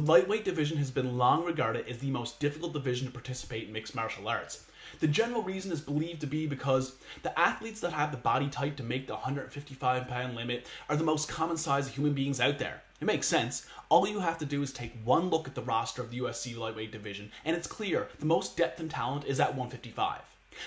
lightweight division has been long regarded as the most difficult division to participate in mixed martial arts. The general reason is believed to be because the athletes that have the body type to make the 155-pound limit are the most common size of human beings out there. It makes sense. All you have to do is take one look at the roster of the UFC lightweight division, and it's clear the most depth and talent is at 155.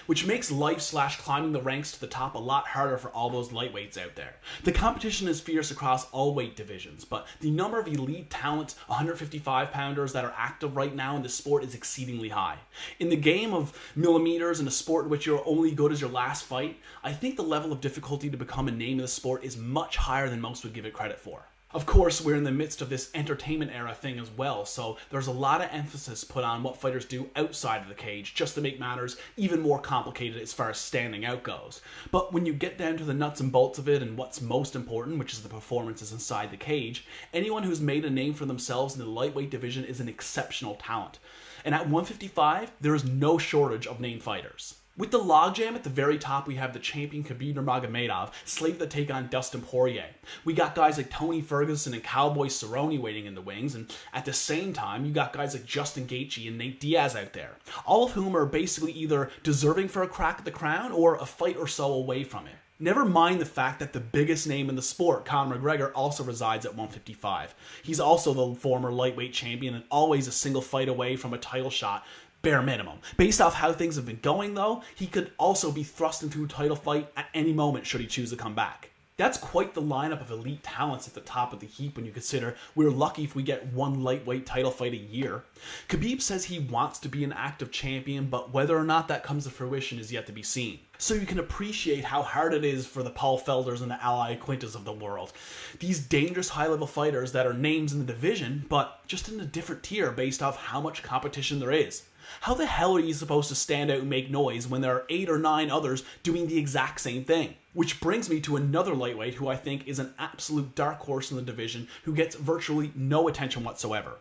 Which makes life/climbing the ranks to the top a lot harder for all those lightweights out there. The competition is fierce across all weight divisions, but the number of elite talent 155-pounders that are active right now in the sport is exceedingly high. In the game of millimeters, in a sport in which you're only good as your last fight, I think the level of difficulty to become a name in the sport is much higher than most would give it credit for. Of course, we're in the midst of this entertainment era thing as well, so there's a lot of emphasis put on what fighters do outside of the cage, just to make matters even more complicated as far as standing out goes. But when you get down to the nuts and bolts of it and what's most important, which is the performances inside the cage, anyone who's made a name for themselves in the lightweight division is an exceptional talent. And at 155, there is no shortage of named fighters. With the logjam at the very top, we have the champion Khabib Nurmagomedov slated to take on Dustin Poirier. We got guys like Tony Ferguson and Cowboy Cerrone waiting in the wings, and at the same time, you got guys like Justin Gaethje and Nate Diaz out there, all of whom are basically either deserving for a crack at the crown or a fight or so away from it. Never mind the fact that the biggest name in the sport, Conor McGregor, also resides at 155. He's also the former lightweight champion and always a single fight away from a title shot, bare minimum. Based off how things have been going, though, he could also be thrust into a title fight at any moment should he choose to come back. That's quite the lineup of elite talents at the top of the heap when you consider we're lucky if we get one lightweight title fight a year. Khabib says he wants to be an active champion, but whether or not that comes to fruition is yet to be seen. So you can appreciate how hard it is for the Paul Felders and the Ally Quintas of the world. These dangerous high-level fighters that are names in the division, but just in a different tier based off how much competition there is. How the hell are you supposed to stand out and make noise when there are 8 or 9 others doing the exact same thing? Which brings me to another lightweight who I think is an absolute dark horse in the division who gets virtually no attention whatsoever.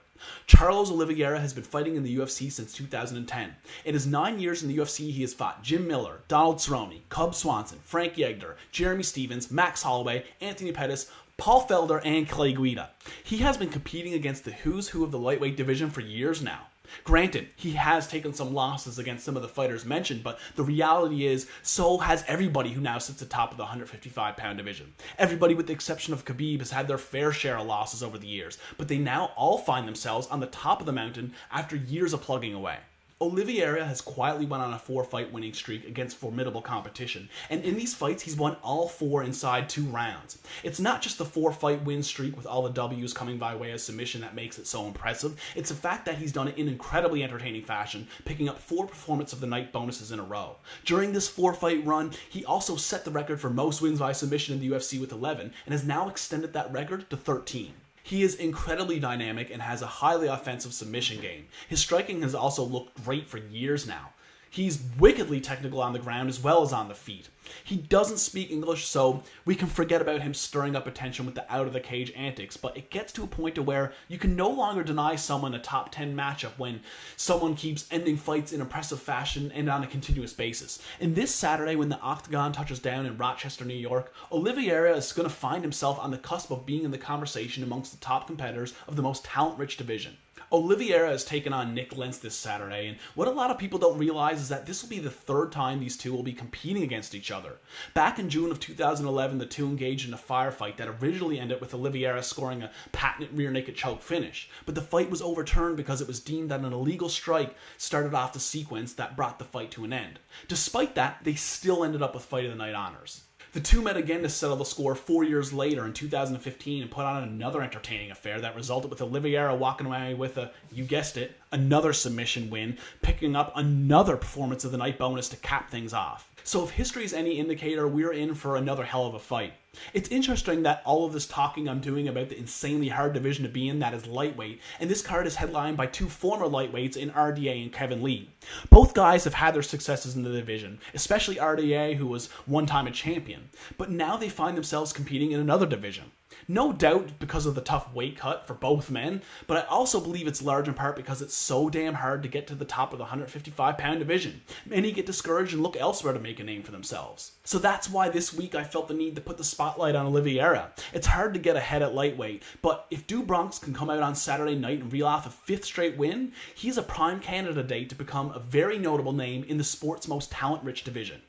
Charles Oliveira has been fighting in the UFC since 2010. In his 9 years in the UFC, he has fought Jim Miller, Donald Cerrone, Cub Swanson, Frank Yegner, Jeremy Stevens, Max Holloway, Anthony Pettis, Paul Felder, and Clay Guida. He has been competing against the who's who of the lightweight division for years now. Granted, he has taken some losses against some of the fighters mentioned, but the reality is, so has everybody who now sits atop of the 155-pound division. Everybody with the exception of Khabib has had their fair share of losses over the years, but they now all find themselves on the top of the mountain after years of plugging away. Oliveira has quietly went on a 4-fight winning streak against formidable competition, and in these fights he's won all 4 inside 2 rounds. It's not just the 4-fight win streak with all the W's coming by way of submission that makes it so impressive, it's the fact that he's done it in incredibly entertaining fashion, picking up 4 performance of the night bonuses in a row. During this 4-fight run, he also set the record for most wins by submission in the UFC with 11, and has now extended that record to 13. He is incredibly dynamic and has a highly offensive submission game. His striking has also looked great for years now. He's wickedly technical on the ground as well as on the feet. He doesn't speak English, so we can forget about him stirring up attention with the out-of-the-cage antics, but it gets to a point to where you can no longer deny someone a top 10 matchup when someone keeps ending fights in impressive fashion and on a continuous basis. And this Saturday, when the Octagon touches down in Rochester, New York, Oliveira is going to find himself on the cusp of being in the conversation amongst the top competitors of the most talent-rich division. Oliveira has taken on Nik Lentz this Saturday, and what a lot of people don't realize is that this will be the 3rd time these two will be competing against each other. Back in June of 2011, the two engaged in a firefight that originally ended with Oliveira scoring a patented rear naked choke finish, but the fight was overturned because it was deemed that an illegal strike started off the sequence that brought the fight to an end. Despite that, they still ended up with Fight of the Night honors. The two met again to settle the score 4 years later in 2015 and put on another entertaining affair that resulted with Oliveira walking away with you guessed it, another submission win, picking up another performance of the night bonus to cap things off. So if history is any indicator, we're in for another hell of a fight. It's interesting that all of this talking I'm doing about the insanely hard division to be in that is lightweight, and this card is headlined by 2 former lightweights in RDA and Kevin Lee. Both guys have had their successes in the division, especially RDA, who was one time a champion, but now they find themselves competing in another division. No doubt because of the tough weight cut for both men, but I also believe it's large in part because it's so damn hard to get to the top of the 155-pound division. Many get discouraged and look elsewhere to make a name for themselves. So that's why this week I felt the need to put the spotlight on Oliveira. It's hard to get ahead at lightweight, but if Bronx can come out on Saturday night and reel off a 5th straight win, he's a prime candidate to become a very notable name in the sport's most talent-rich division.